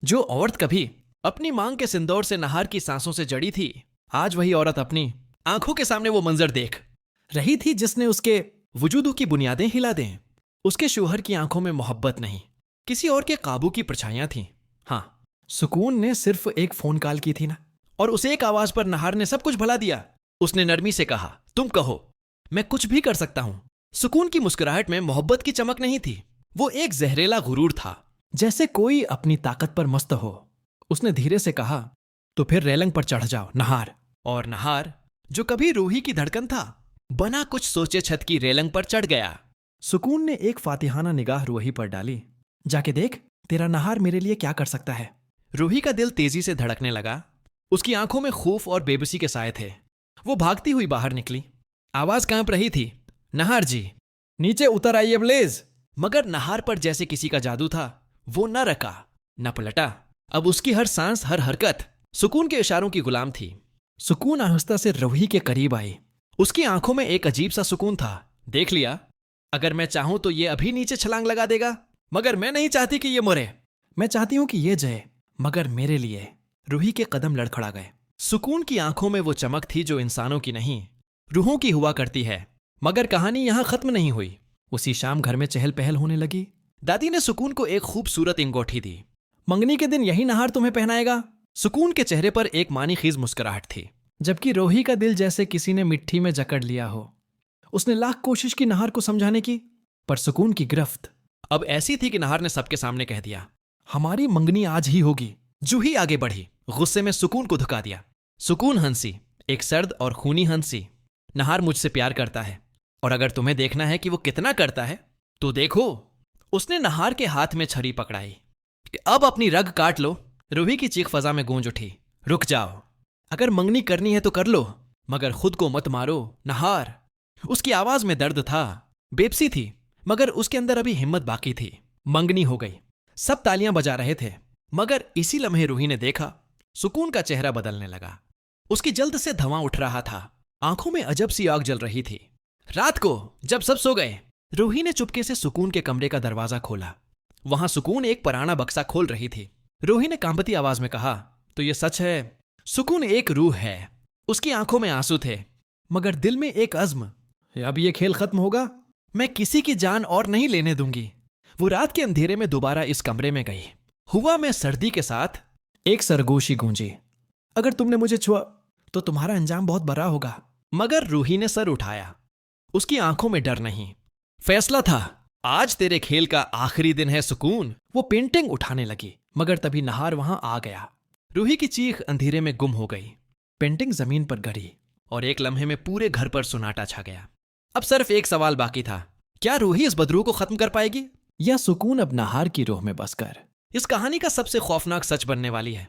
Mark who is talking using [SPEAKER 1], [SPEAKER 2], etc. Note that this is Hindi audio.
[SPEAKER 1] जो औरत कभी अपनी मांग के सिंदूर से नहार की सांसों से जड़ी थी, आज वही औरत अपनी आंखों के सामने वो मंजर देख रही थी जिसने उसके वजूदों की बुनियादें हिला दें। उसके शौहर की आंखों में मोहब्बत नहीं, किसी और के काबू की परछाइयां थीं। हाँ, सुकून ने सिर्फ एक फोन कॉल की थी ना, और उसे एक आवाज पर नहार ने सब कुछ भुला दिया। उसने नरमी से कहा, तुम कहो, मैं कुछ भी कर सकता हूं। सुकून की मुस्कुराहट में मोहब्बत की चमक नहीं थी, वो एक जहरीला गुरूर था, जैसे कोई अपनी ताकत पर मस्त हो। उसने धीरे से कहा, तो फिर रेलिंग पर चढ़ जाओ नहार। और नहार, जो कभी रूही की धड़कन था, बना कुछ सोचे छत की रेलिंग पर चढ़ गया। सुकून ने एक फातिहाना निगाह रूही पर डाली। जाके देख, तेरा नहार मेरे लिए क्या कर सकता है। रूही का दिल तेजी से धड़कने लगा। उसकी आंखों में खौफ और बेबसी के साए थे। वो भागती हुई बाहर निकली। आवाज कांप रही थी, नहार जी, नीचे उतर आइए प्लीज। मगर नहार पर जैसे किसी का जादू था, वो न रका न पलटा। अब उसकी हर सांस, हर हरकत सुकून के इशारों की गुलाम थी। सुकून आहिस्ता से रूही के करीब आई। उसकी आंखों में एक अजीब सा सुकून था। देख लिया, अगर मैं चाहूं तो ये अभी नीचे छलांग लगा देगा, मगर मैं नहीं चाहती कि ये मरे। मैं चाहती हूं कि ये जय, मगर मेरे लिए। रूही के कदम लड़खड़ा गए। सुकून की आंखों में वो चमक थी जो इंसानों की नहीं, रूहों की हुआ करती है। मगर कहानी यहां खत्म नहीं हुई। उसी शाम घर में चहल पहल होने लगी। दादी ने सुकून को एक खूबसूरत अंगूठी दी। मंगनी के दिन यही नहार तुम्हें पहनाएगा। सुकून के चेहरे पर एक मानी खीज मुस्कुराहट थी, जबकि रूही का दिल जैसे किसी ने मिट्टी में जकड़ लिया हो। उसने लाख कोशिश की नहार को समझाने की, पर सुकून की गिरफ्त अब ऐसी थी कि नहार ने सबके सामने कह दिया, हमारी मंगनी आज ही होगी। जूही आगे बढ़ी, गुस्से में सुकून को धुका दिया। सुकून हंसी, एक सर्द और खूनी हंसी। नहार मुझसे प्यार करता है, और अगर तुम्हें देखना है कि वो कितना करता है, तो देखो। उसने नहार के हाथ में छरी पकड़ाई कि अब अपनी रग काट लो। रूही की चीख फजा में गूंज उठी, रुक जाओ, अगर मंगनी करनी है तो कर लो, मगर खुद को मत मारो नहार। उसकी आवाज में दर्द था, बेबसी थी, मगर उसके अंदर अभी हिम्मत बाकी थी। मंगनी हो गई, सब तालियां बजा रहे थे, मगर इसी लम्हे रूही ने देखा, सुकून का चेहरा बदलने लगा। उसकी जल्द से धुआं उठ रहा था, आंखों में अजब सी आग जल रही थी। रात को जब सब सो गए, रूही ने चुपके से सुकून के कमरे का दरवाजा खोला। वहां सुकून एक पुराना बक्सा खोल रही थी। रूही ने कांपती आवाज में कहा, तो ये सच है? सुकून एक रूह है। उसकी आंखों में आंसू थे, मगर दिल में एक अज़्म, अब ये खेल खत्म होगा, मैं किसी की जान और नहीं लेने दूंगी। वो रात के अंधेरे में दोबारा इस कमरे में गई। हुआ में सर्दी के साथ एक सरगोशी गूंजी, अगर तुमने मुझे छुआ तो तुम्हारा अंजाम बहुत बुरा होगा। मगर रूही ने सर उठाया। उसकी आंखों में डर नहीं, फैसला था। आज तेरे खेल का आखिरी दिन है सुकून। वो पेंटिंग उठाने लगी, मगर तभी नहार वहां आ गया। रूही की चीख अंधेरे में गुम हो गई। पेंटिंग जमीन पर गिरी, और एक लम्हे में पूरे घर पर सुनाटा छा गया। अब सिर्फ एक सवाल बाकी था, क्या रूही इस बदरू को खत्म कर पाएगी, या सुकून अब नहार की रूह में बसकर इस कहानी का सबसे खौफनाक सच बनने वाली है।